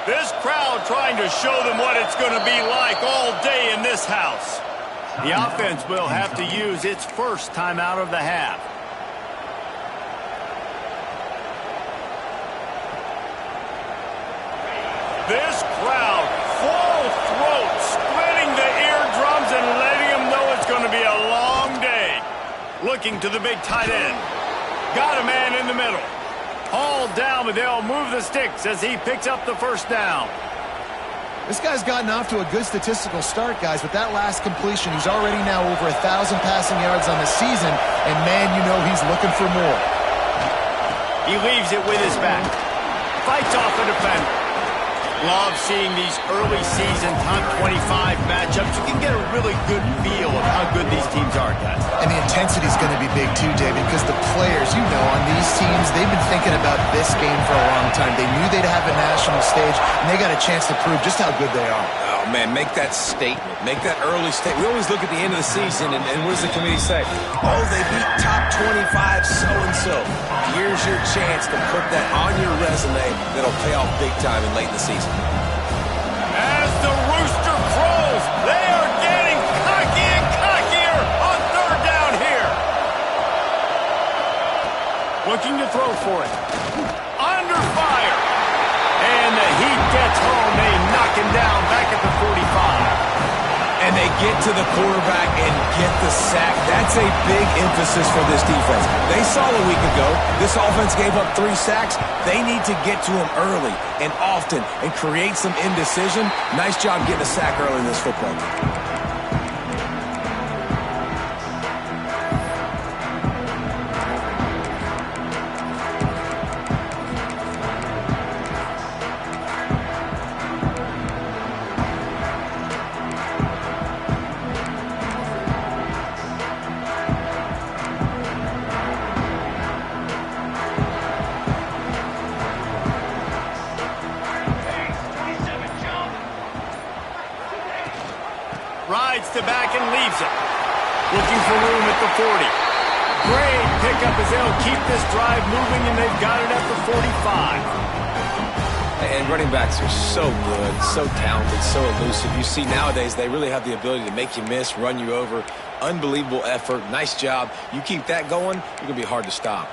This crowd trying to show them what it's going to be like all day in this house. The offense will have to use its first timeout of the half. This crowd, full throat, splitting the eardrums and letting them know it's going to be a long day. Looking to the big tight end. Got a man in the middle. Hauled down, but they'll move the sticks as he picks up the first down. This guy's gotten off to a good statistical start, guys. With that last completion, he's already now over 1,000 passing yards on the season, and man, you know he's looking for more. He leaves it with his back. Fights off a defender. Love seeing these early season top 25 matchups. You can get a really good feel of how good these teams are, guys. And the intensity is going to be big too, David, because the players, you know, on these teams, they've been thinking about this game for a long time. They knew they'd have a national stage, and they got a chance to prove just how good they are. Oh, man, make that statement. Make that early statement. We always look at the end of the season, and what does the committee say? Oh, they beat top 25 so-and-so. Here's your chance to put that on your resume that'll pay off big time in late in the season. As the rooster crows, they are getting cocky and cockier on third down here. Looking to throw for it. Under fire. And the heat gets home. They knock him down back at the 45. And they get to the quarterback and get the sack. That's a big emphasis for this defense. They saw a week ago, this offense gave up 3 sacks. They need to get to him early and often and create some indecision. Nice job getting a sack early in this football game. Rides to back and leaves it. Looking for room at the 40. Great pickup as they'll keep this drive moving, and they've got it at the 45. And running backs are so good, so talented, so elusive. You see nowadays they really have the ability to make you miss, run you over. Unbelievable effort. Nice job. You keep that going, you're going to be hard to stop.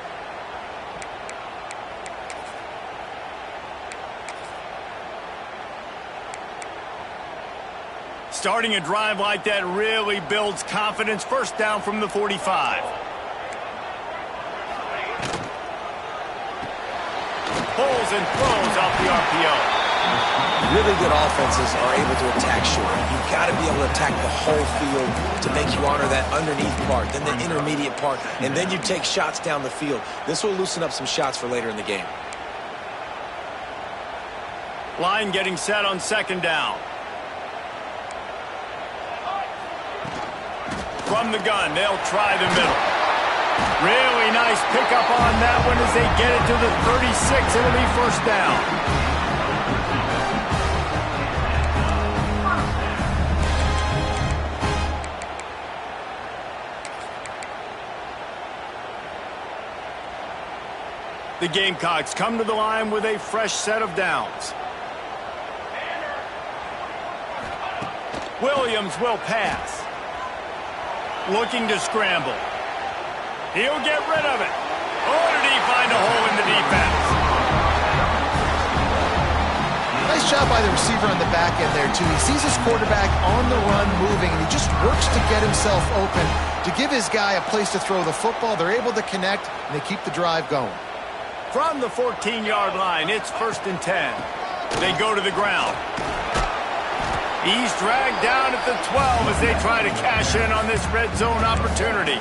Starting a drive like that really builds confidence. First down from the 45. Pulls and throws off the RPO. Really good offenses are able to attack short. You've got to be able to attack the whole field to make you honor that underneath part, then the intermediate part, and then you take shots down the field. This will loosen up some shots for later in the game. Line getting set on second down. From the gun, they'll try the middle. Really nice pickup on that one as they get it to the 36. It'll be first down. The Gamecocks come to the line with a fresh set of downs. Williams will pass. Looking to scramble. He'll get rid of it. Oh, did he find a hole in the defense? Nice job by the receiver on the back end there, too. He sees his quarterback on the run moving, and he just works to get himself open to give his guy a place to throw the football. They're able to connect, and they keep the drive going. From the 14-yard line, it's 1st and 10. They go to the ground. He's dragged down at the 12 as they try to cash in on this red zone opportunity.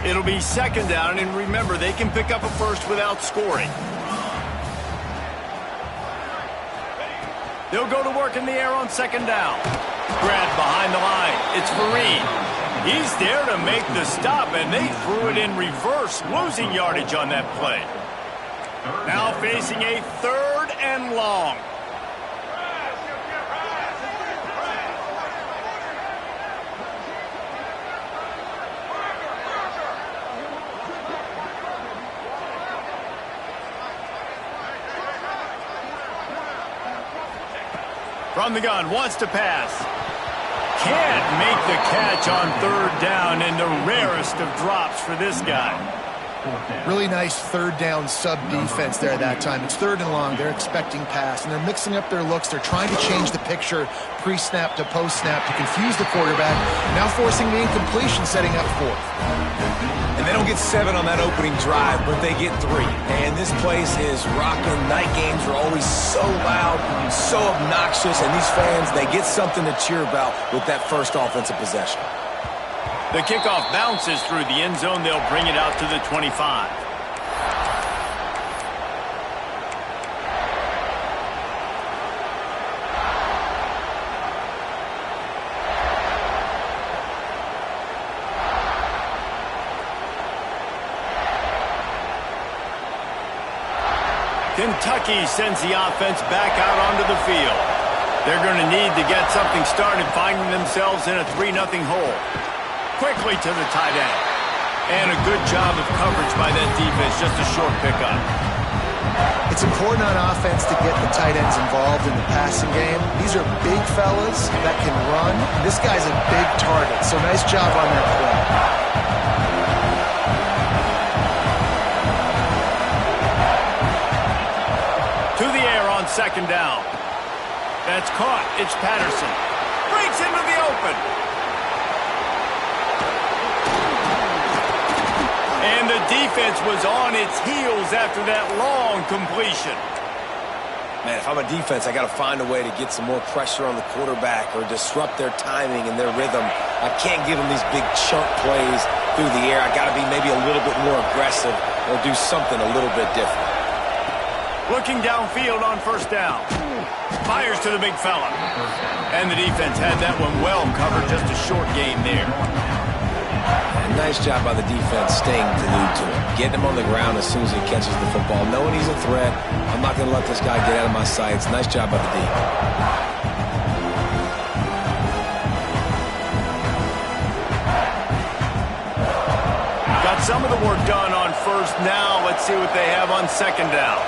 It'll be second down, and remember, they can pick up a first without scoring. They'll go to work in the air on second down. Grant behind the line. It's Fareed. He's there to make the stop, and they threw it in reverse, losing yardage on that play. Now facing a 3rd and long. From the gun, wants to pass. Can't make the catch on third down, and the rarest of drops for this guy. Really nice third down sub defense there that time. It's third and long. They're expecting pass, and they're mixing up their looks. They're trying to change the picture pre-snap to post-snap to confuse the quarterback, now forcing the incompletion, setting up fourth. And they don't get 7 on that opening drive, but they get 3. And this place is rocking. Night games are always so loud, so obnoxious, and these fans, they get something to cheer about with that first offensive possession. The kickoff bounces through the end zone. They'll bring it out to the 25. Kentucky sends the offense back out onto the field. They're going to need to get something started, finding themselves in a 3-0 hole. Quickly to the tight end. And a good job of coverage by that defense, just a short pickup. It's important on offense to get the tight ends involved in the passing game. These are big fellas that can run. This guy's a big target, so nice job on that play. To the air on second down. That's caught. It's Patterson. Breaks into the open. And the defense was on its heels after that long completion. Man, if I'm a defense, I got to find a way to get some more pressure on the quarterback or disrupt their timing and their rhythm. I can't give them these big chunk plays through the air. I got to be maybe a little bit more aggressive or do something a little bit different. Looking downfield on first down. Fires to the big fella. And the defense had that one well covered. Just a short gain there. And nice job by the defense staying glued to him. Getting him on the ground as soon as he catches the football. Knowing he's a threat. I'm not going to let this guy get out of my sights. Nice job by the D. Got some of the work done on first. Now let's see what they have on second down.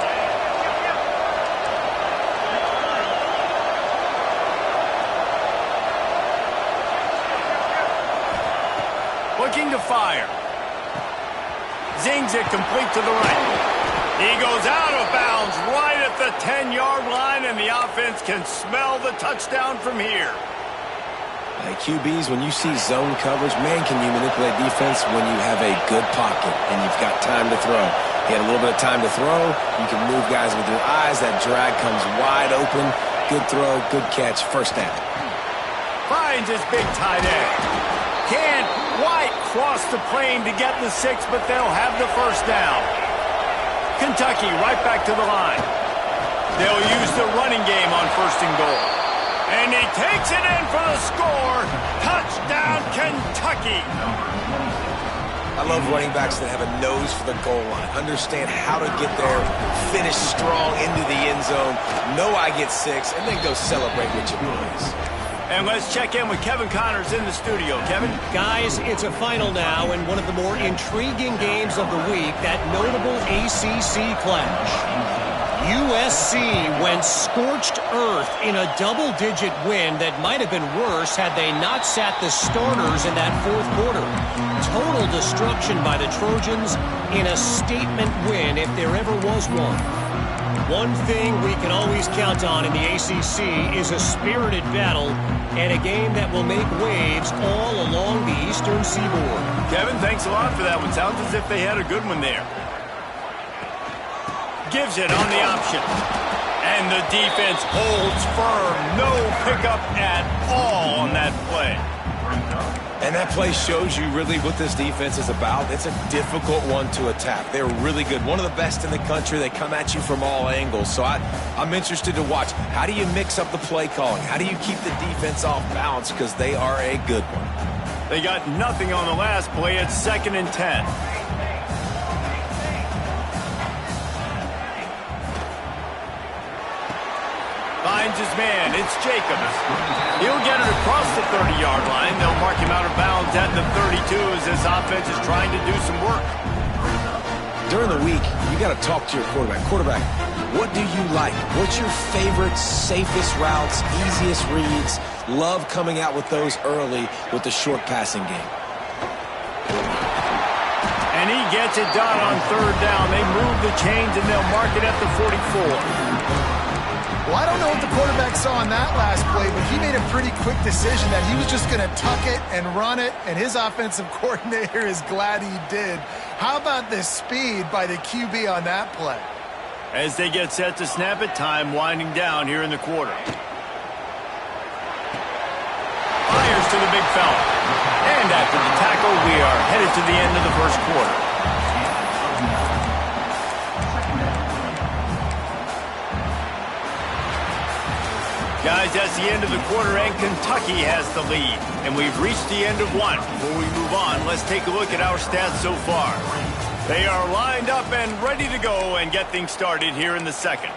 Looking to fire. Zings it complete to the right. He goes out of bounds right at the 10-yard line, and the offense can smell the touchdown from here. Hey, QBs, when you see zone coverage, man, can you manipulate defense when you have a good pocket and you've got time to throw. You had a little bit of time to throw. You can move guys with your eyes. That drag comes wide open. Good throw, good catch, first down. Finds his big tight end. Can't quite cross the plane to get the 6, but they'll have the first down. Kentucky right back to the line. They'll use the running game on first and goal. And he takes it in for the score. Touchdown, Kentucky. I love running backs that have a nose for the goal line. Understand how to get there, finish strong into the end zone, know I get 6, and then go celebrate with your boys. And let's check in with Kevin Connors in the studio. Kevin? Guys, it's a final now in one of the more intriguing games of the week, that notable ACC clash. USC went scorched earth in a double-digit win that might have been worse had they not sat the starters in that fourth quarter. Total destruction by the Trojans in a statement win if there ever was one. One thing we can always count on in the ACC is a spirited battle and a game that will make waves all along the Eastern Seaboard. Kevin, thanks a lot for that one. Sounds as if they had a good one there. Gives it on the option. And the defense holds firm. No pickup at all on that play. And that play shows you really what this defense is about. It's a difficult one to attack. They're really good. One of the best in the country. They come at you from all angles. So I'm interested to watch. How do you mix up the play calling? How do you keep the defense off balance? Because they are a good one. They got nothing on the last play. It's 2nd and 10. Finds his man. It's Jacobs. He'll get it across the 30-yard line. They'll mark him out of bounds at the 32 as this offense is trying to do some work. during the week, you got to talk to your quarterback. Quarterback, what do you like? What's your favorite, safest routes, easiest reads? Love coming out with those early with the short passing game. And he gets it done on third down. They move the chains, and they'll mark it at the 44. Well, I don't know what the quarterback saw in that last play, but he made a pretty quick decision that he was just going to tuck it and run it, and his offensive coordinator is glad he did. How about the speed by the QB on that play? As they get set to snap it, time winding down here in the quarter. Fires to the big fella. And after the tackle, we are headed to the end of the first quarter. Guys, that's the end of the quarter, and Kentucky has the lead. And we've reached the end of one. Before we move on, let's take a look at our stats so far. They are lined up and ready to go and get things started here in the second.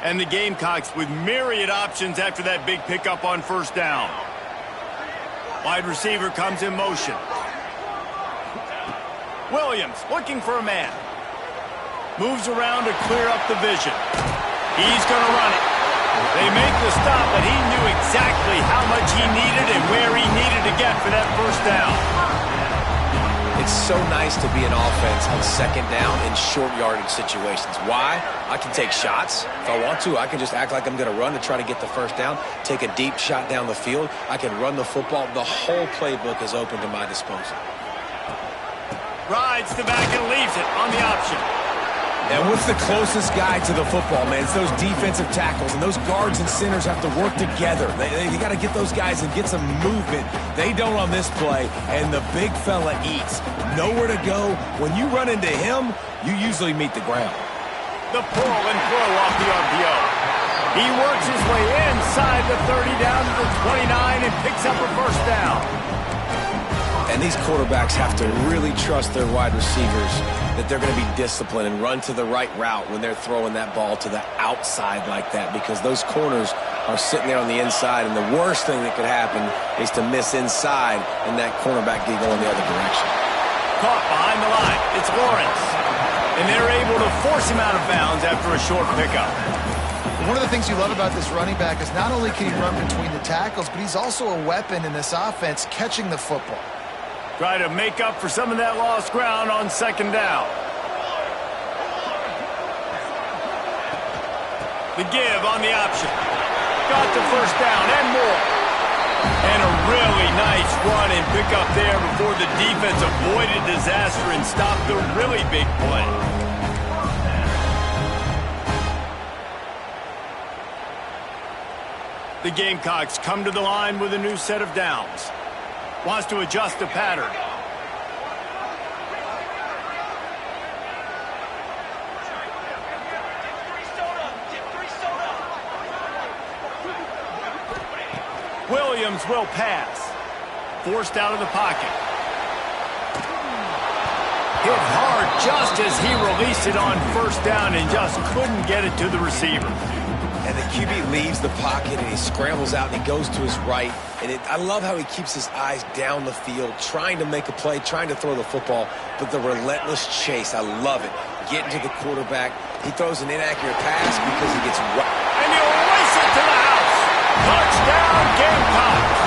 And the Gamecocks with myriad options after that big pickup on first down. Wide receiver comes in motion. Williams looking for a man. Moves around to clear up the vision. He's going to run it. They make the stop, but he knew exactly how much he needed and where he needed to get for that first down. It's so nice to be an offense on second down in short yardage situations. Why? I can take shots. If I want to, I can just act like I'm going to run to try to get the first down, take a deep shot down the field. I can run the football. The whole playbook is open to my disposal. Rides the back and leaves it on the option. And what's the closest guy to the football, man? It's those defensive tackles, and those guards and centers have to work together. They got to get those guys and get some movement. They don't on this play, and the big fella eats. Nowhere to go. When you run into him, you usually meet the ground. The pull and throw off the RPO. He works his way inside the 30 down to the 29 and picks up a first down. And these quarterbacks have to really trust their wide receivers that they're going to be disciplined and run to the right route when they're throwing that ball to the outside like that, because those corners are sitting there on the inside, and the worst thing that could happen is to miss inside and that cornerback get going the other direction. Caught behind the line. It's Lawrence. And they're able to force him out of bounds after a short pickup. One of the things you love about this running back is not only can he run between the tackles, but he's also a weapon in this offense catching the football. Try to make up for some of that lost ground on second down. The give on the option. Got the first down and more. And a really nice run and pick up there before the defense avoided disaster and stopped the really big play. The Gamecocks come to the line with a new set of downs. Wants to adjust the pattern. Williams will pass. Forced out of the pocket. Hit hard just as he released it on first down and just couldn't get it to the receiver. And the QB leaves the pocket, and he scrambles out, and he goes to his right. And I love how he keeps his eyes down the field, trying to make a play, trying to throw the football, but the relentless chase, I love it. Getting to the quarterback. He throws an inaccurate pass because he gets right. And he'll race it to the house. Touchdown, Gamecocks.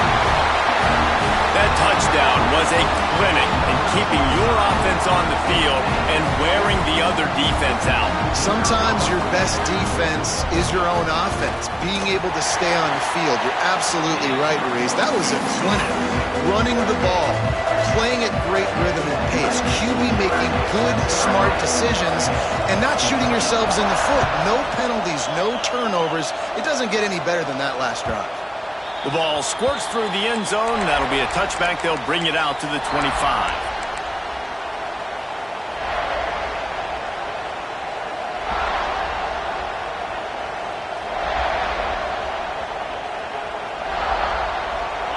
That touchdown was a clinic in keeping your offense on the field and wearing the other defense out. Sometimes your best defense is your own offense. Being able to stay on the field. You're absolutely right, Reese. That was a clinic. Running the ball, playing at great rhythm and pace. QB making good, smart decisions and not shooting yourselves in the foot. No penalties, no turnovers. It doesn't get any better than that last drive. The ball squirts through the end zone. That'll be a touchback. They'll bring it out to the 25.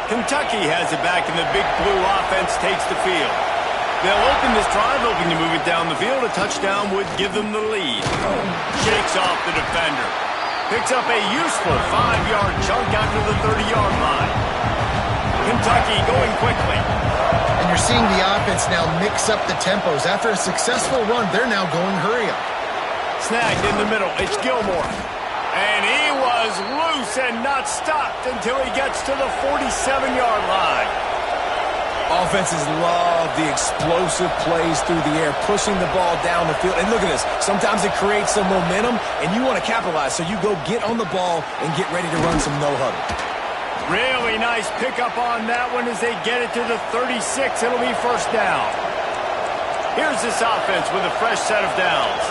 Kentucky has it back, and the big blue offense takes the field. They'll open this drive, hoping to move it down the field. A touchdown would give them the lead. Shakes off the defender. Picks up a useful 5-yard chunk out to the 30-yard line. Kentucky going quickly. And you're seeing the offense now mix up the tempos. After a successful run, they're now going hurry up. Snagged in the middle. It's Gilmore. And he was loose and not stopped until he gets to the 47-yard line. Offenses love the explosive plays through the air, pushing the ball down the field. And look at this. Sometimes it creates some momentum, and you want to capitalize. So you go get on the ball and get ready to run some no-huddle. Really nice pickup on that one as they get it to the 36. It'll be first down. Here's this offense with a fresh set of downs.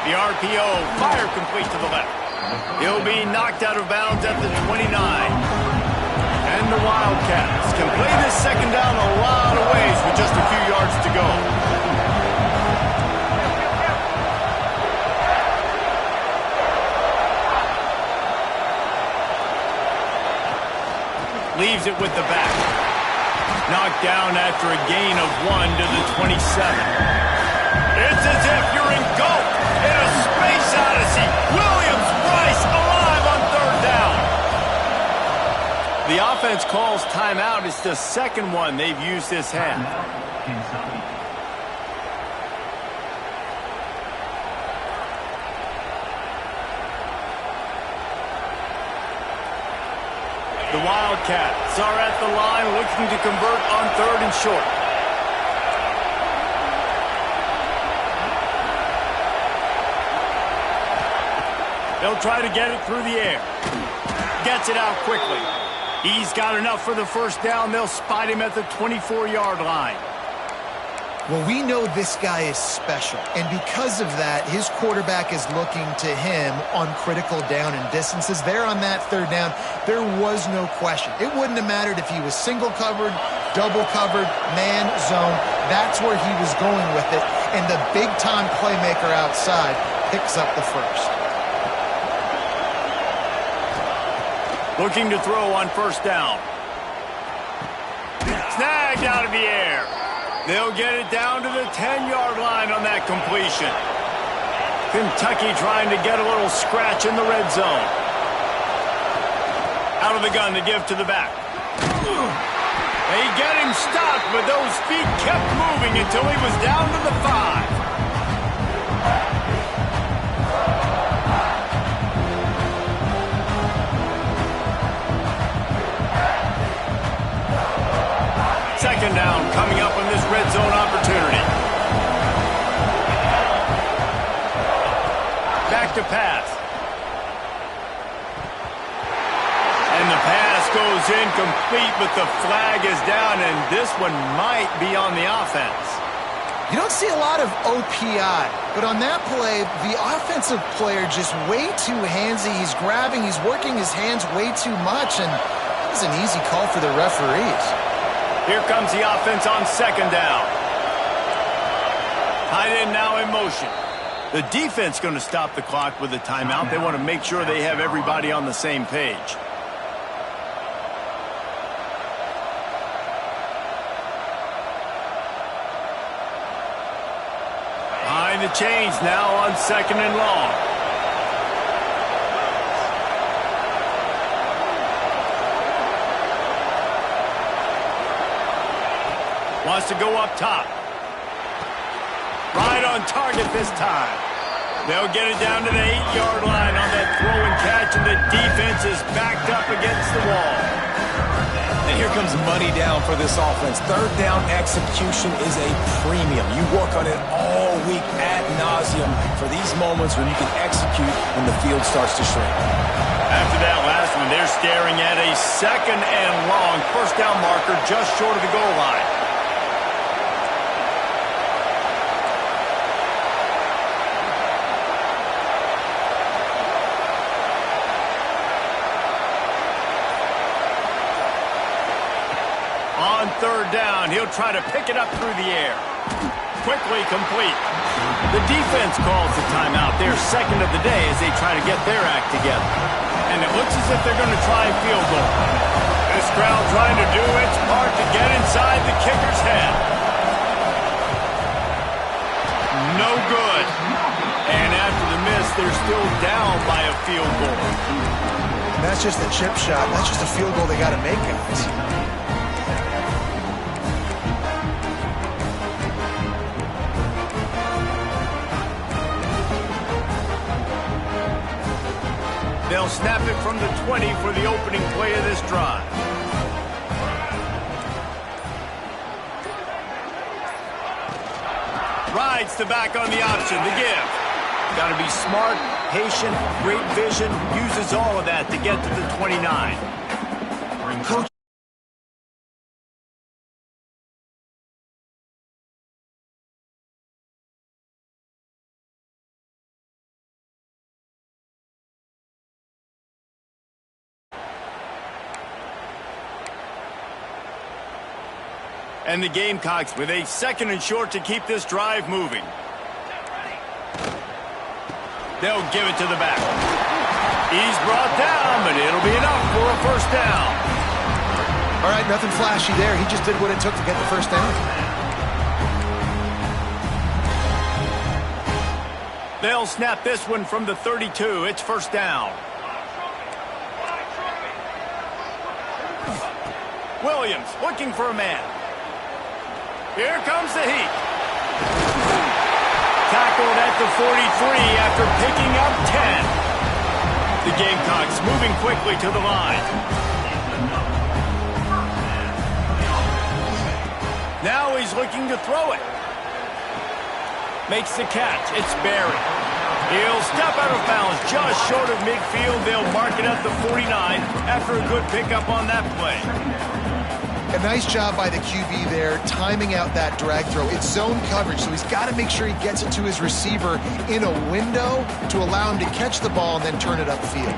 The RPO, fire complete to the left. He'll be knocked out of bounds at the 29. And the Wildcats can play this second down a lot of ways with just a few yards to go. Leaves it with the back. Knocked down after a gain of 1 to the 27. It's as if you're engulfed in a space odyssey. Williams-Brice alive on third down. The offense calls timeout. It's the second one they've used this half. The Wildcats are at the line looking to convert on third and short. They'll try to get it through the air. Gets it out quickly. He's got enough for the first down. They'll spot him at the 24-yard line. Well, we know this guy is special, and because of that, his quarterback is looking to him on critical down and distances. There on that third down, there was no question. It wouldn't have mattered if he was single covered, double covered, man, zone. That's where he was going with it, and the big-time playmaker outside picks up the first. Looking to throw on first down. Snagged out of the air. They'll get it down to the 10-yard line on that completion. Kentucky trying to get a little scratch in the red zone. Out of the gun to give to the back. They get him stopped, but those feet kept moving until he was down to the 5. Second down coming up on this red zone opportunity. Back to pass. And the pass goes incomplete, but the flag is down, and this one might be on the offense. You don't see a lot of OPI, but on that play, the offensive player just way too handsy. He's grabbing, he's working his hands way too much, and that was an easy call for the referees. Here comes the offense on second down. Tight end now in motion. The defense going to stop the clock with a timeout. They want to make sure they have everybody on the same page. Behind the chains now on second and long. Wants to go up top. Right on target this time. They'll get it down to the 8-yard line on that throw and catch, and the defense is backed up against the wall. And here comes money down for this offense. Third down execution is a premium. You work on it all week ad nauseum for these moments when you can execute when the field starts to shrink. After that last one, they're staring at a second and long first down marker just short of the goal line. On third down, he'll try to pick it up through the air. Quickly complete. The defense calls the timeout. They're second of the day as they try to get their act together. And it looks as if they're going to try a field goal. This crowd trying to do its part to get inside the kicker's head. no good. And after the miss, they're still down by a field goal. And that's just a chip shot. That's just a field goal they got to make, guys. They'll snap it from the 20 for the opening play of this drive. Rides the back on the option, the give. Got to be smart, patient, great vision, uses all of that to get to the 29. Coach. And the Gamecocks with a 2nd and short to keep this drive moving. They'll give it to the back. He's brought down, but it'll be enough for a first down. All right, nothing flashy there. He just did what it took to get the first down. They'll snap this one from the 32. It's first down. Williams looking for a man. Here comes the heat. Tackled at the 43 after picking up 10. The Gamecocks moving quickly to the line. Now he's looking to throw it. Makes the catch. It's Barry. He'll step out of bounds just short of midfield. They'll mark it at the 49 after a good pickup on that play. A nice job by the QB there, timing out that drag throw. It's zone coverage, so he's got to make sure he gets it to his receiver in a window to allow him to catch the ball and then turn it upfield.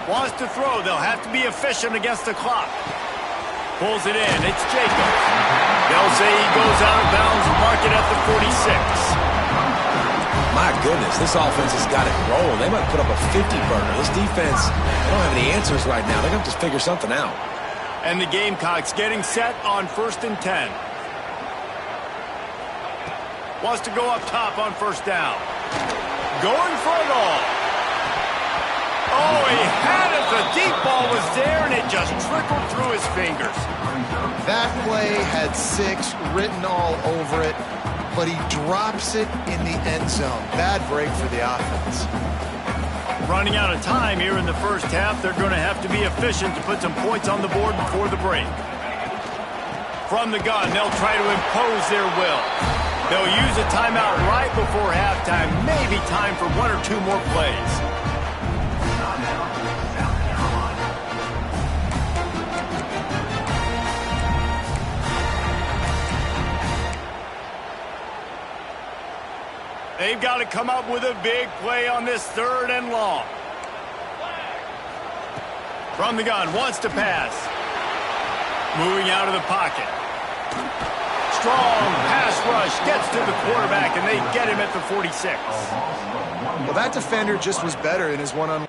Wants to throw. They'll have to be efficient against the clock. Pulls it in. It's Jacobs. They'll say he goes out of bounds and mark it at the 46. My goodness, this offense has got it rolling. They might put up a 50-burger. This defense, they don't have any answers right now. They're going to have to figure something out. And the Gamecocks getting set on 1st and 10. Wants to go up top on first down. Going for it all. Oh, he had it. The deep ball was there, and it just trickled through his fingers. That play had 6 written all over it, but he drops it in the end zone. Bad break for the offense. Running out of time here in the first half. They're going to have to be efficient to put some points on the board before the break. From the gun, they'll try to impose their will. They'll use a timeout right before halftime. Maybe time for 1 or 2 more plays. They've got to come up with a big play on this 3rd and long. From the gun, wants to pass. Moving out of the pocket. Strong pass rush, gets to the quarterback, and they get him at the 46. Well, that defender just was better in his one-on-one.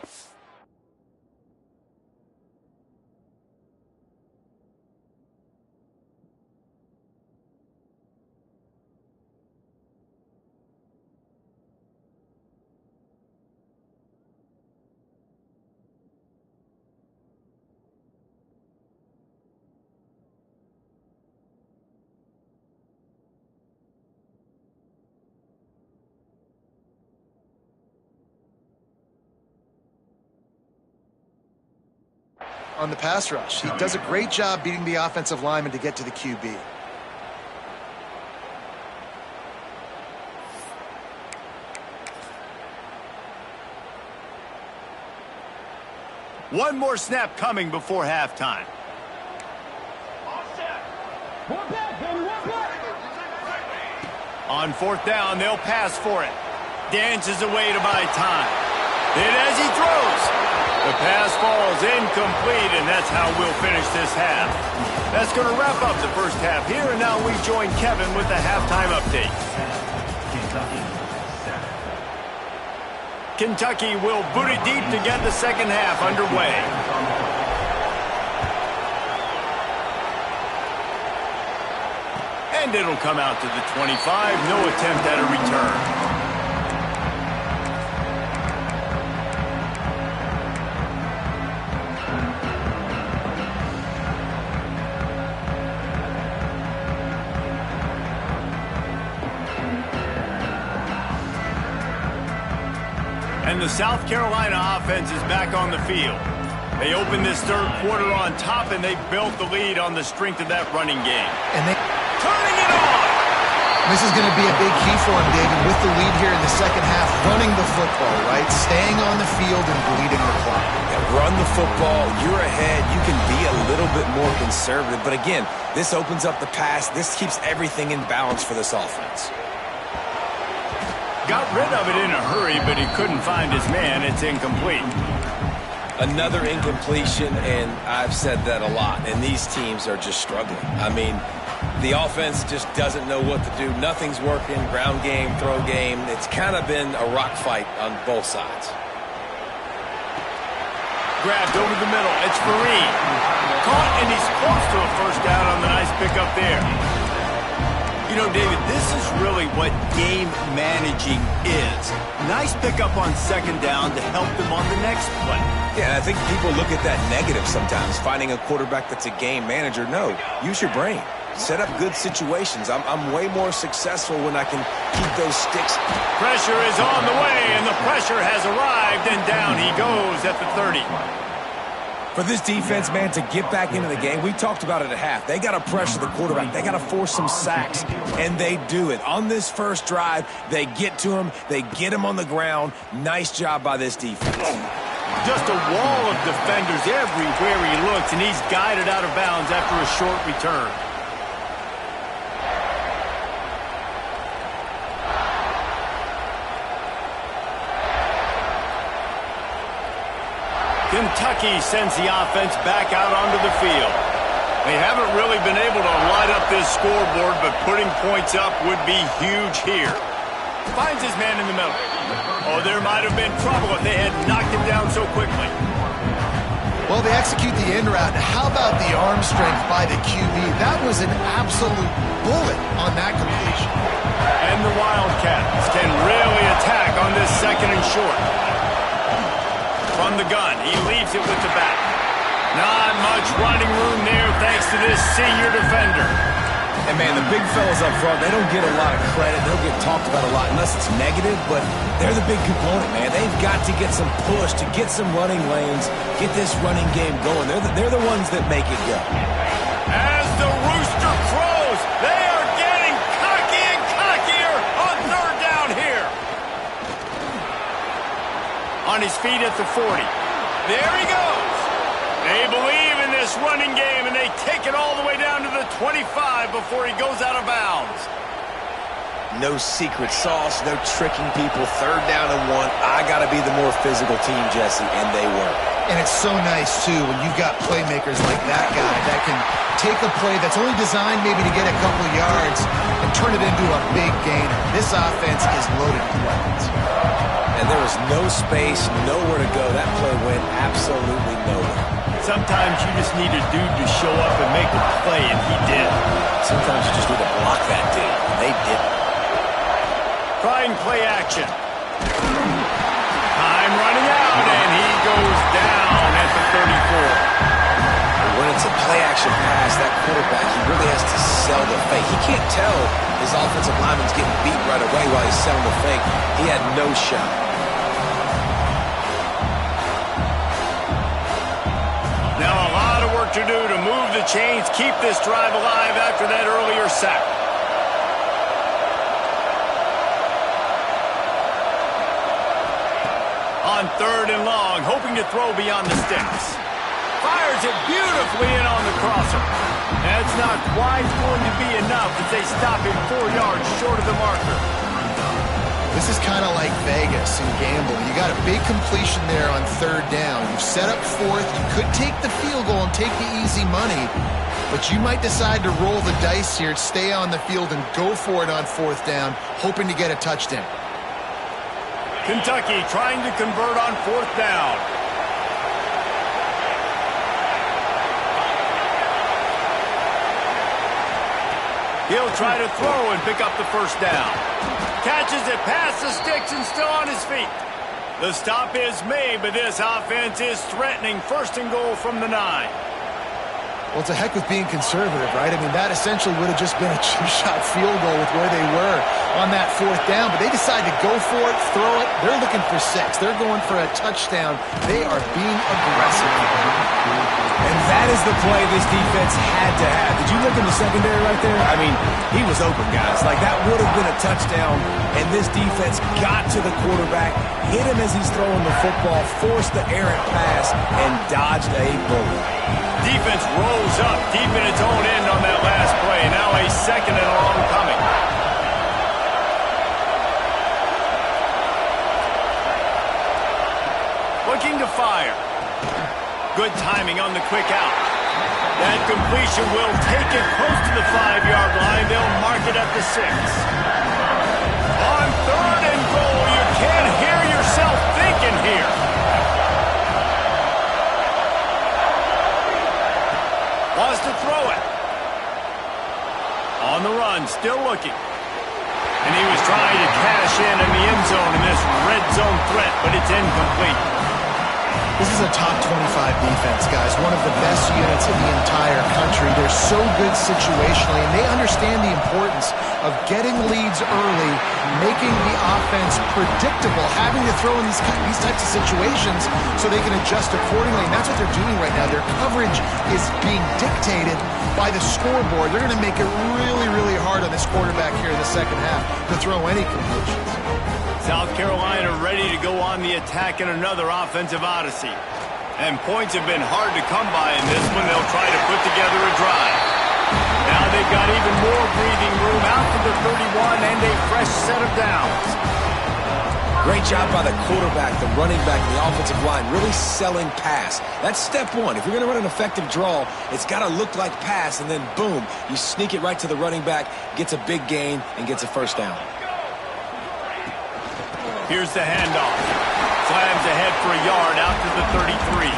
On the pass rush. He does a great job beating the offensive lineman to get to the QB. One more snap coming before halftime. On 4th down, they'll pass for it. Dances away to buy time. Then as he throws, the pass falls incomplete, and that's how we'll finish this half. That's going to wrap up the first half here, and now we join Kevin with the halftime update. Kentucky will boot it deep to get the second half underway. And it'll come out to the 25. No attempt at a return. And the South Carolina offense is back on the field. They opened this third quarter on top, and they built the lead on the strength of that running game. And they turning it on! This is going to be a big key for him, David, with the lead here in the second half, running the football, right? Staying on the field and bleeding the clock. Yeah, run the football. You're ahead. You can be a little bit more conservative. But again, this opens up the pass. This keeps everything in balance for this offense. Got rid of it in a hurry, but he couldn't find his man. It's incomplete. Another incompletion, and I've said that a lot, and these teams are just struggling. I mean, the offense just doesn't know what to do. Nothing's working. Ground game, throw game. It's kind of been a rock fight on both sides. Grabbed over the middle. It's Fareed. Caught, and he's close to a first down on the nice pickup there. You know, David, this is really what game managing is. Nice pickup on second down to help them on the next play. Yeah, I think people look at that negative sometimes, finding a quarterback that's a game manager. No, use your brain. Set up good situations. I'm way more successful when I can keep those sticks. Pressure is on the way, and the pressure has arrived, and down he goes at the 30. For this defense, man, to get back into the game, we talked about it at half. They got to pressure the quarterback. They got to force some sacks, and they do it. On this first drive, they get to him. They get him on the ground. Nice job by this defense. Just a wall of defenders everywhere he looks, and he's guided out of bounds after a short return. Kentucky sends the offense back out onto the field. They haven't really been able to light up this scoreboard, but putting points up would be huge here. Finds his man in the middle. Oh, there might have been trouble if they had knocked him down so quickly. Well, they execute the in route. How about the arm strength by the QB? That was an absolute bullet on that completion. And the Wildcats can really attack on this second and short. From the gun, he leaves it with the back. Not much running room there thanks to this senior defender. And, man, the big fellas up front, they don't get a lot of credit. They don't get talked about a lot unless it's negative, but they're the big component, man. They've got to get some push, to get some running lanes, get this running game going. They're the ones that make it go. As the rooster crows, they are getting cocky and cockier on third down here. On his feet at the 40. There he goes. They believe in this running game, and they take it all the way down to the 25 before he goes out of bounds. No secret sauce, no tricking people. Third down and 1. I got to be the more physical team, Jesse, and they were. And it's so nice, too, when you've got playmakers like that guy that can take a play that's only designed maybe to get a couple of yards and turn it into a big gain. This offense is loaded with weapons. And there was no space, nowhere to go. That play went absolutely nowhere. Sometimes you just need a dude to show up and make a play, and he did. Sometimes you just need to block that dude, and they didn't. Trying play action. Time running out, and he goes down at the 34. When it's a play-action pass, that quarterback, he really has to sell the fake. He can't tell his offensive lineman's getting beat right away while he's selling the fake. He had no shot. Now a lot of work to do to move the chains, keep this drive alive after that earlier sack. On third and long, hoping to throw beyond the sticks. Fires it beautifully in on the crosser. That's not quite going to be enough as they stop him 4 yards short of the marker. This is kind of like Vegas and gambling. You got a big completion there on third down. You've set up fourth. You could take the field goal and take the easy money, but you might decide to roll the dice here, stay on the field, and go for it on fourth down, hoping to get a touchdown. Kentucky trying to convert on fourth down. He'll try to throw and pick up the first down. Catches it past the sticks and still on his feet. The stop is made, but this offense is threatening. First and goal from the 9. Well, it's a heck of being conservative, right? I mean, that essentially would have just been a two-shot field goal with where they were on that fourth down, but they decided to go for it, throw it. They're looking for 6. They're going for a touchdown. They are being aggressive. And that is the play this defense had to have. Did you look in the secondary right there? I mean, he was open, guys. Like, that would have been a touchdown, and this defense got to the quarterback, hit him as he's throwing the football, forced the errant pass, and dodged a bullet. Defense rolls up deep in its own end on that last play. Now a second and long coming. Looking to fire. Good timing on the quick out. That completion will take it close to the 5-yard line. They'll mark it at the 6. On third and goal, you can't hear yourself thinking here. Wants to throw it. On the run, still looking. And he was trying to cash in the end zone in this red zone threat, but it's incomplete. This is a top 25 defense, guys. One of the best units in the entire country. They're so good situationally, and they understand the importance of getting leads early, making the offense predictable, having to throw in these types of situations so they can adjust accordingly. And that's what they're doing right now. Their coverage is being dictated by the scoreboard. They're going to make it really, really hard on this quarterback here in the second half to throw any completions. South Carolina ready to go on the attack in another offensive odyssey. And points have been hard to come by in this one. They'll try to put together a drive. Now they've got even more breathing room out to the 31 and a fresh set of downs. Great job by the quarterback, the running back, and the offensive line, really selling pass. That's step one. If you're going to run an effective draw, it's got to look like pass, and then boom, you sneak it right to the running back, gets a big gain, and gets a first down. Here's the handoff. Slams ahead for a yard out to the 33.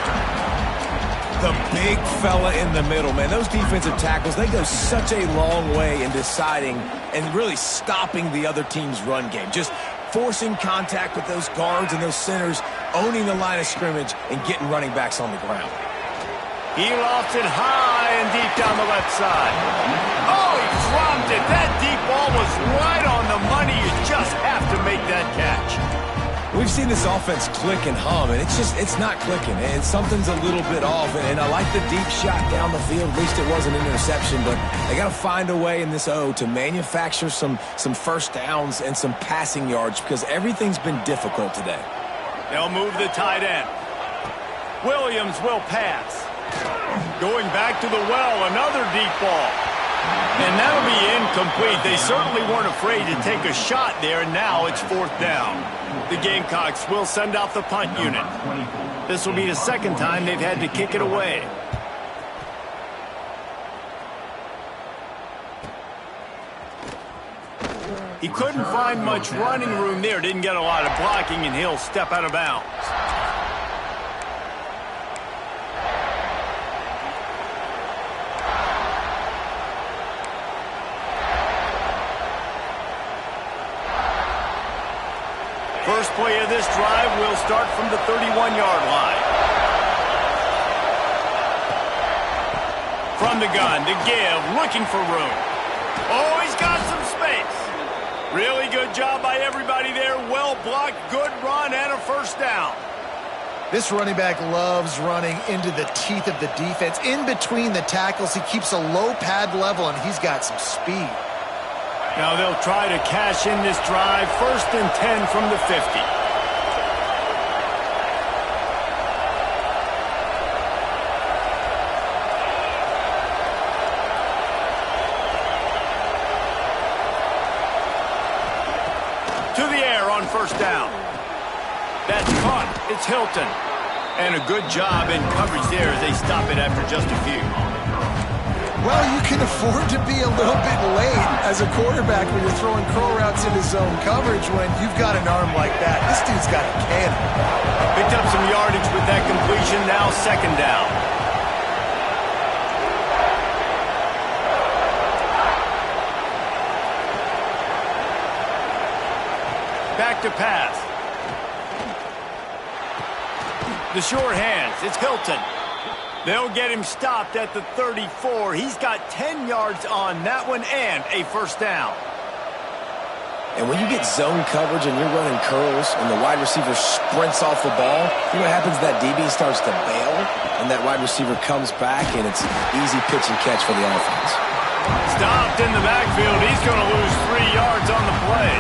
The big fella in the middle, man. Those defensive tackles, they go such a long way in deciding and really stopping the other team's run game. Just forcing contact with those guards and those centers, owning the line of scrimmage, and getting running backs on the ground. He lofts it high and deep down the left side. Oh, he dropped it. That deep ball was right on the money. You just have to make that catch. We've seen this offense click and hum, and it's not clicking, and something's a little bit off. And I like the deep shot down the field. At least it wasn't an interception, but they got to find a way in this O to manufacture some first downs and some passing yards because everything's been difficult today. They'll move the tight end. Williams will pass. Going back to the well, another deep ball. And that'll be incomplete. They certainly weren't afraid to take a shot there, and now it's fourth down. The Gamecocks will send out the punt unit. This will be the second time they've had to kick it away. He couldn't find much running room there. Didn't get a lot of blocking, and he'll step out of bounds. First play of this drive will start from the 31-yard line. From the gun to give, looking for room. Oh, he's got some space. Really good job by everybody there. Well blocked, good run, and a first down. This running back loves running into the teeth of the defense. In between the tackles, he keeps a low pad level, and he's got some speed. Now they'll try to cash in this drive. First and 10 from the 50. To the air on first down. That's caught. It's Hilton. And a good job in coverage there as they stop it after just a few. Well, you can afford to be a little bit late as a quarterback when you're throwing curl routes into zone coverage when you've got an arm like that. This dude's got a cannon. Picked up some yardage with that completion. Now second down. Back to pass. The short hands. It's Hilton. They'll get him stopped at the 34. He's got 10 yards on that one and a first down. And when you get zone coverage and you're running curls and the wide receiver sprints off the ball, you know what happens? That DB starts to bail, and that wide receiver comes back, and it's easy pitch and catch for the offense. Stopped in the backfield. He's going to lose 3 yards on the play.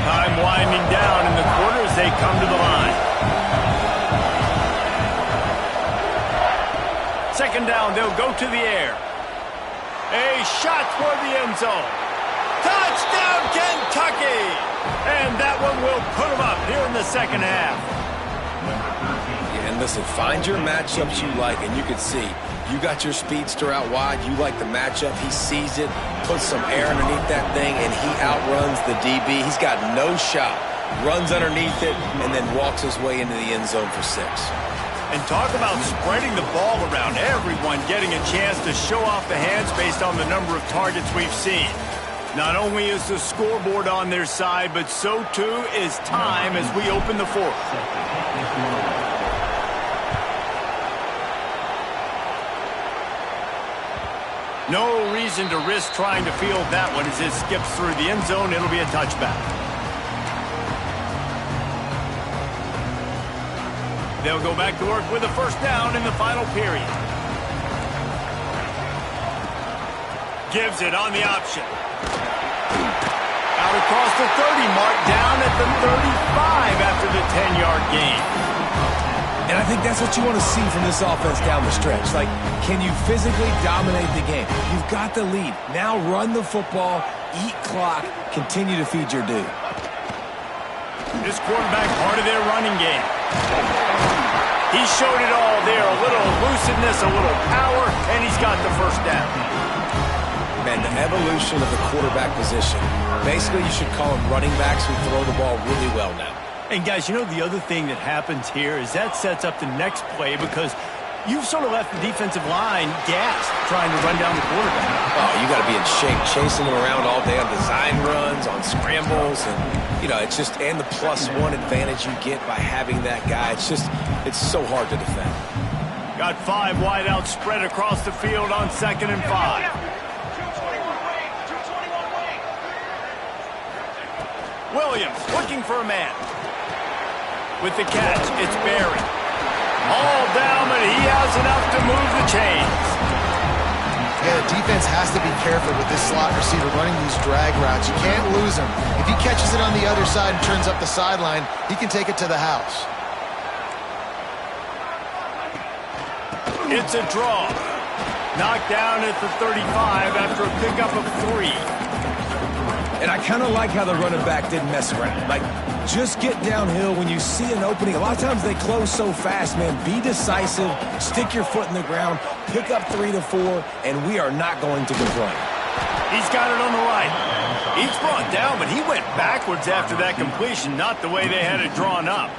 Time winding down in the quarter as they come to the line. Second down, they'll go to the air. A shot for the end zone. Touchdown, Kentucky! And that one will put them up here in the second half. Yeah, and listen, find your matchups you like, and you can see you got your speedster out wide. You like the matchup. He sees it, puts some air underneath that thing, and he outruns the DB. He's got no shot. Runs underneath it, and then walks his way into the end zone for 6. And talk about spreading the ball around, everyone getting a chance to show off the hands based on the number of targets we've seen. Not only is the scoreboard on their side, but so too is time as we open the fourth. No reason to risk trying to field that one as it skips through the end zone. It'll be a touchback. They'll go back to work with a first down in the final period. Gives it on the option. Out across the 30 mark, down at the 35 after the 10-yard gain. And I think that's what you want to see from this offense down the stretch. Like, can you physically dominate the game? You've got the lead. Now run the football, eat clock, continue to feed your dude. This quarterback, part of their running game. He showed it all there. A little elusiveness, a little power, and he's got the first down. Man, the evolution of the quarterback position. Basically, you should call them running backs who throw the ball really well now. And guys, you know the other thing that happens here is that sets up the next play because you've sort of left the defensive line gassed trying to run down the quarterback. Oh, you got to be in shape, chasing him around all day on design runs, on scrambles, and you know, it's just, and the +1 advantage you get by having that guy. It's just, it's so hard to defend. Got 5 wide out spread across the field on 2nd and 5. Williams looking for a man. With the catch, it's Barry. All down, but he has enough to move the chains. Yeah, the defense has to be careful with this slot receiver running these drag routes. You can't lose him. If he catches it on the other side and turns up the sideline, he can take it to the house. It's a draw. Knocked down at the 35 after a pickup of 3. And I kind of like how the running back didn't mess around. Like, just get downhill when you see an opening. A lot of times they close so fast, man. Be decisive, stick your foot in the ground, pick up 3 to 4, and we are not going to complain. He's got it on the right. He's brought down, but he went backwards after that completion, not the way they had it drawn up.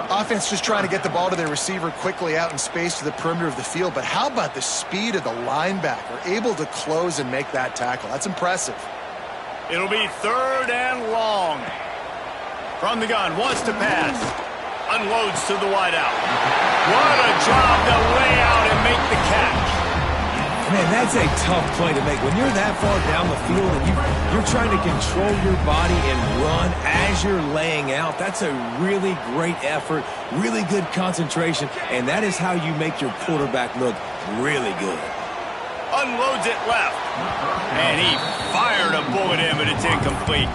Offense just trying to get the ball to their receiver quickly out in space to the perimeter of the field, but how about the speed of the linebacker, able to close and make that tackle? That's impressive. It'll be 3rd and long. From the gun, wants to pass. Unloads to the wideout. What a job to lay out and make the catch. Man, that's a tough play to make. When you're that far down the field and you're trying to control your body and run as you're laying out, that's a really great effort, really good concentration, and that is how you make your quarterback look really good. Unloads it left. And he fired a bullet in, but it's incomplete.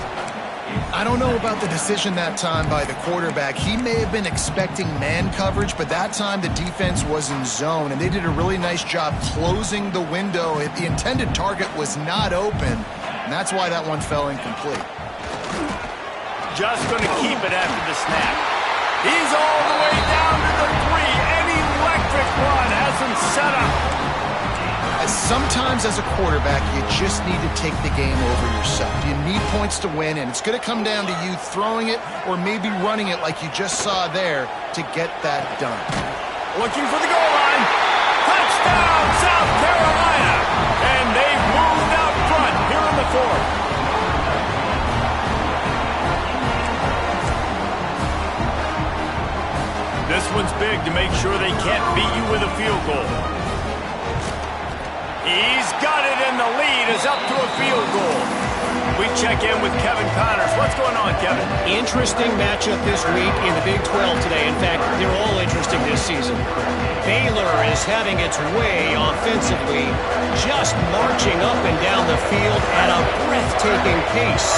I don't know about the decision that time by the quarterback. He may have been expecting man coverage, but that time the defense was in zone, and they did a really nice job closing the window. The intended target was not open, and that's why that one fell incomplete. Just going to keep it after the snap. He's all the way down to the 3. An electric run has him set up. Sometimes as a quarterback, you just need to take the game over yourself. You need points to win, and it's going to come down to you throwing it or maybe running it like you just saw there to get that done. Looking for the goal line. Touchdown, sure they can't beat you with a field goal. He's got it, and the lead is up to a field goal. We check in with Kevin Connors. What's going on, Kevin? Interesting matchup this week in the Big 12 today. In fact, they're all interesting this season. Baylor is having its way offensively, just marching up and down the field at a breathtaking pace.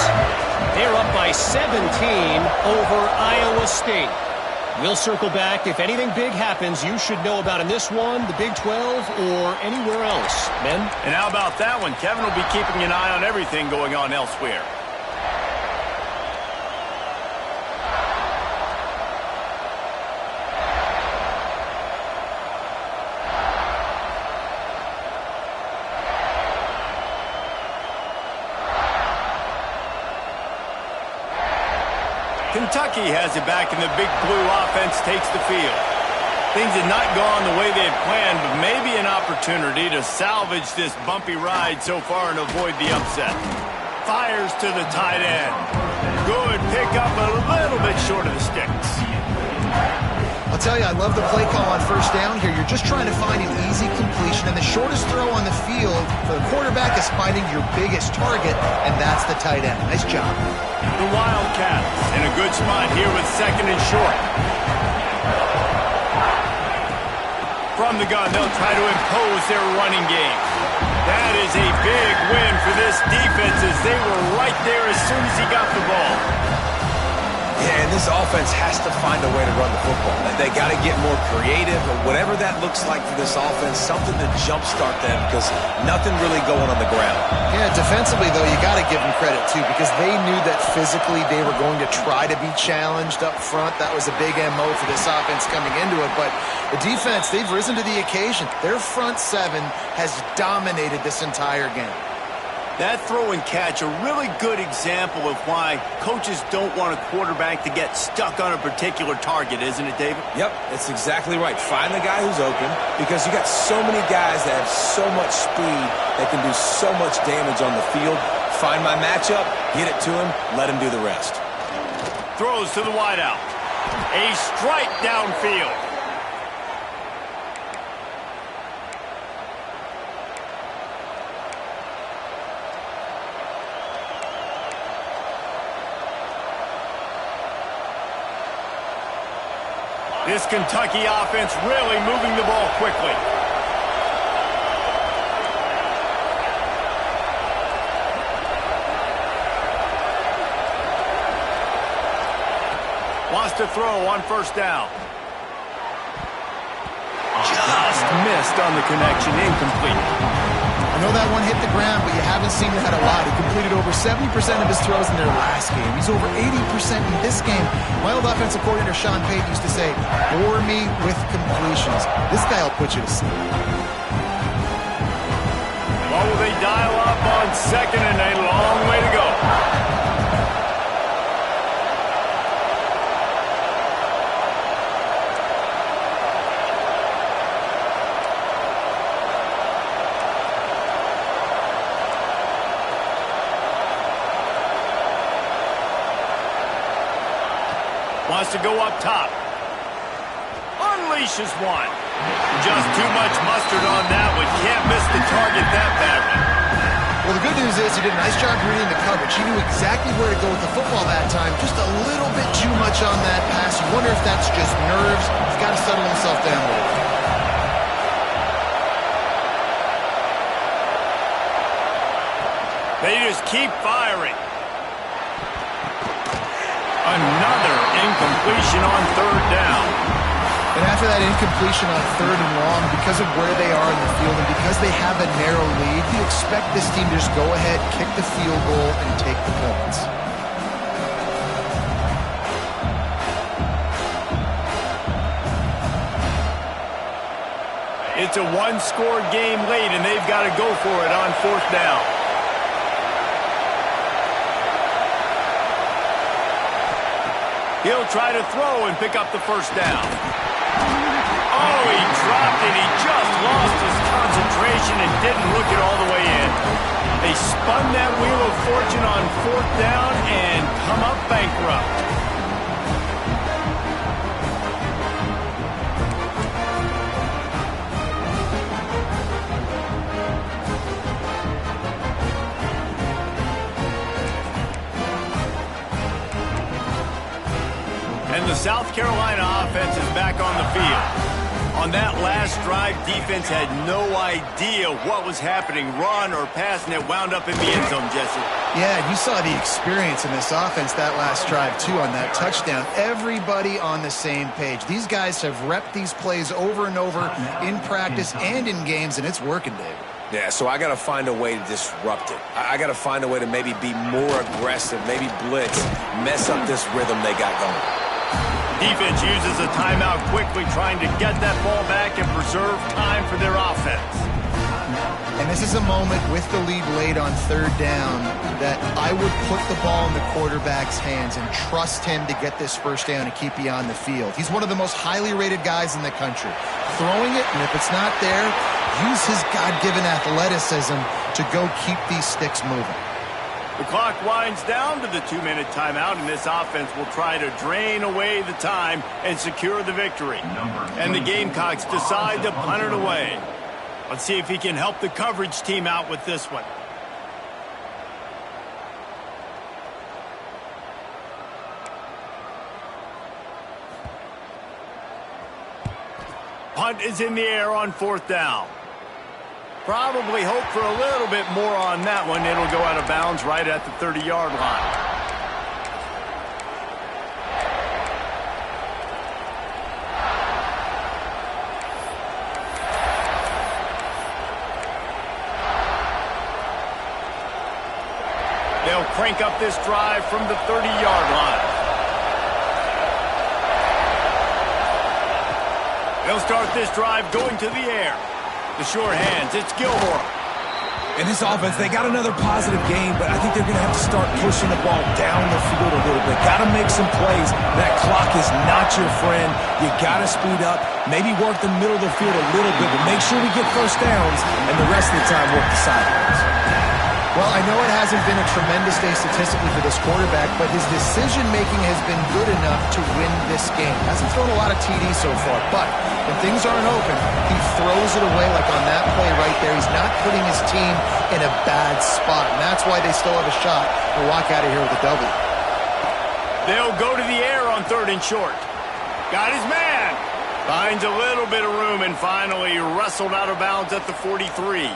They're up by 17 over Iowa State. We'll circle back. If anything big happens, you should know about in this one, the Big 12, or anywhere else. Ben? And how about that one? Kevin will be keeping an eye on everything going on elsewhere. Kentucky has it back, and the Big Blue offense takes the field. Things had not gone the way they had planned, but maybe an opportunity to salvage this bumpy ride so far and avoid the upset. Fires to the tight end. Good pickup, a little bit short of the sticks. I'll tell you, I love the play call on first down here. You're just trying to find an easy completion, and the shortest throw on the field for the quarterback is finding your biggest target, and that's the tight end. Nice job. The Wildcats in a good spot here with second and short. From the gun, they'll try to impose their running game. That is a big win for this defense as they were right there as soon as he got the ball. Yeah, and this offense has to find a way to run the football. They got to get more creative, or whatever that looks like for this offense, something to jumpstart them because nothing really going on the ground. Yeah, defensively, though, you got to give them credit, too, because they knew that physically they were going to try to be challenged up front. That was a big MO for this offense coming into it. But the defense, they've risen to the occasion. Their front seven has dominated this entire game. That throw and catch, a really good example of why coaches don't want a quarterback to get stuck on a particular target, isn't it, David? Yep, that's exactly right. Find the guy who's open because you got so many guys that have so much speed that can do so much damage on the field. Find my matchup, get it to him, let him do the rest. Throws to the wideout. A strike downfield. This Kentucky offense really moving the ball quickly. Wants to throw on first down. Just missed on the connection, incomplete. I know that one hit the ground, but you haven't seen that a lot. He completed over 70% of his throws in their last game. He's over 80% in this game. My old offensive coordinator, Sean Payton, used to say, bore me with completions. This guy will put you to sleep. Well, will they dial up on second and a long way to go? Wants to go up top. Unleashes one. Just too much mustard on that one. Can't miss the target that badly. Well, the good news is he did a nice job reading the coverage. He knew exactly where to go with the football that time. Just a little bit too much on that pass. You wonder if that's just nerves. He's got to settle himself down a little. They just keep firing. Another incompletion on third down. And after that incompletion on third and long, because of where they are in the field and because they have a narrow lead, you expect this team to just go ahead, kick the field goal, and take the points. It's a one-score game late, and they've got to go for it on fourth down. He'll try to throw and pick up the first down. Oh, he dropped it. He just lost his concentration and didn't look it all the way in. They spun that wheel of fortune on fourth down and come up bankrupt. South Carolina offense is back on the field. On that last drive, defense had no idea what was happening, run or pass, and it wound up in the end zone, Jesse. Yeah, you saw the experience in this offense that last drive, too, on that touchdown. Everybody on the same page. These guys have repped these plays over and over in practice and in games, and it's working, David. Yeah, so I got to find a way to disrupt it. I got to find a way to maybe be more aggressive, maybe blitz, mess up this rhythm they got going. Defense uses a timeout quickly, trying to get that ball back and preserve time for their offense. And this is a moment with the lead late on third down that I would put the ball in the quarterback's hands and trust him to get this first down and keep you on the field. He's one of the most highly rated guys in the country. Throwing it, and if it's not there, use his God-given athleticism to go keep these sticks moving. The clock winds down to the 2-minute timeout, and this offense will try to drain away the time and secure the victory. And the Gamecocks decide to punt it away. Let's see if he can help the coverage team out with this one. Punt is in the air on fourth down. Probably hope for a little bit more on that one. It'll go out of bounds right at the 30-yard line. They'll crank up this drive from the 30-yard line. They'll start this drive going to the air. The sure hands, it's Gilmore. In this offense, they got another positive game, but I think they're going to have to start pushing the ball down the field a little bit. Got to make some plays. That clock is not your friend. You got to speed up, maybe work the middle of the field a little bit, but make sure we get first downs, and the rest of the time work the sidelines. Well, I know it hasn't been a tremendous day statistically for this quarterback, but his decision-making has been good enough to win this game. Hasn't thrown a lot of TDs so far, but when things aren't open, he throws it away like on that play right there. He's not putting his team in a bad spot, and that's why they still have a shot to walk out of here with a W. They'll go to the air on third and short. Got his man. Finds a little bit of room and finally wrestled out of bounds at the 43.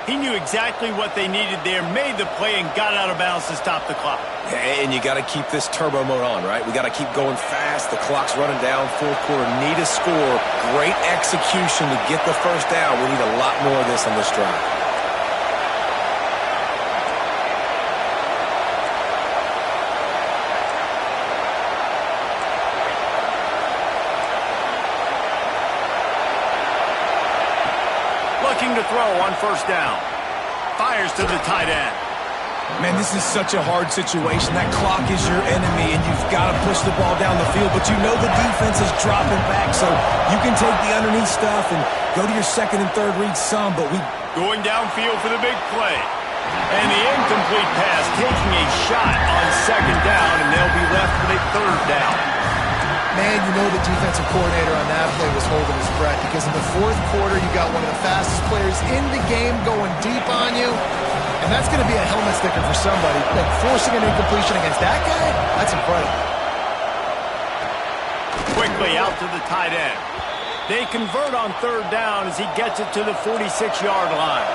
He knew exactly what they needed there, made the play, and got out of bounds to stop the clock. And you got to keep this turbo mode on, right? We got to keep going fast. The clock's running down. Fourth quarter, need a score. Great execution to get the first down. We need a lot more of this on this drive. Looking to throw on first down. Fires to the tight end. Man, this is such a hard situation. That clock is your enemy, and you've got to push the ball down the field, but you know the defense is dropping back, so you can take the underneath stuff and go to your second and third read some, but going downfield for the big play. And the incomplete pass taking a shot on second down, and they'll be left with a third down. Man, you know the defensive coordinator on that play was holding his breath because in the fourth quarter, you got one of the fastest players in the game going deep on you, and that's going to be a helmet sticker for somebody. Like forcing an incompletion against that guy, that's incredible. Quickly out to the tight end. They convert on third down as he gets it to the 46-yard line.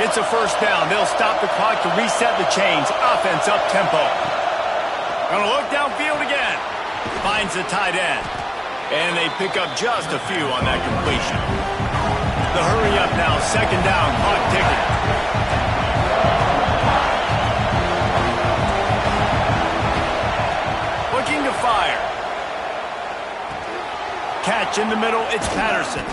It's a first down. They'll stop the clock to reset the chains. Offense up tempo. Gonna look downfield again. Finds the tight end. And they pick up just a few on that completion. The hurry up now. Second down. Clock ticking. Looking to fire. Catch in the middle. It's Patterson.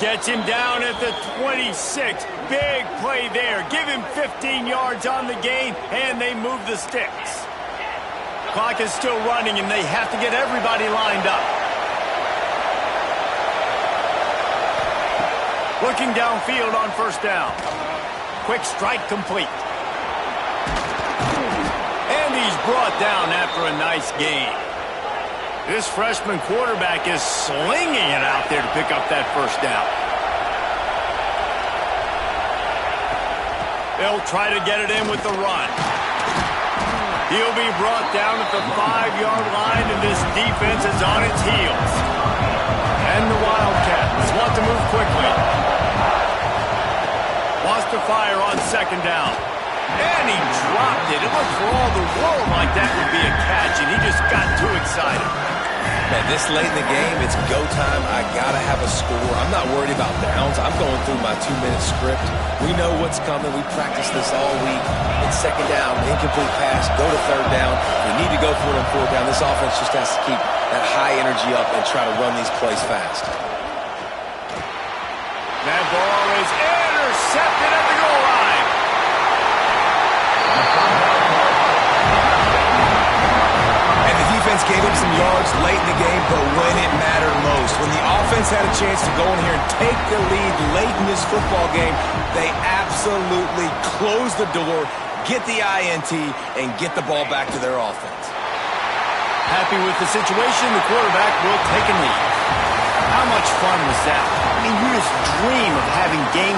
Gets him down at the 26. Big play there. Give him 15 yards on the gain, and they move the sticks. Clock is still running, and they have to get everybody lined up. Looking downfield on first down. Quick strike complete. And he's brought down after a nice gain. This freshman quarterback is slinging it out there to pick up that first down. They'll try to get it in with the run. He'll be brought down at the 5-yard line, and this defense is on its heels. And the Wildcats want to move quickly. Wants to fire on second down. And he dropped it. It looked for all the world like that would be a catch, and he just got too excited. Man, this late in the game, it's go time. I got to have a score. I'm not worried about downs. I'm going through my 2-minute script. We know what's coming. We practiced this all week. It's second down, incomplete pass, go to third down. We need to go for it on fourth down. This offense just has to keep that high energy up and try to run these plays fast. That ball is intercepted at the goal line. And the defense gave up some yards late in the game, but when it mattered most, when the offense had a chance to go in here and take the lead late in this football game, they absolutely closed the door, get the INT, and get the ball back to their offense. Happy with the situation, the quarterback will take a knee. How much fun was that? I mean, you just dream of having games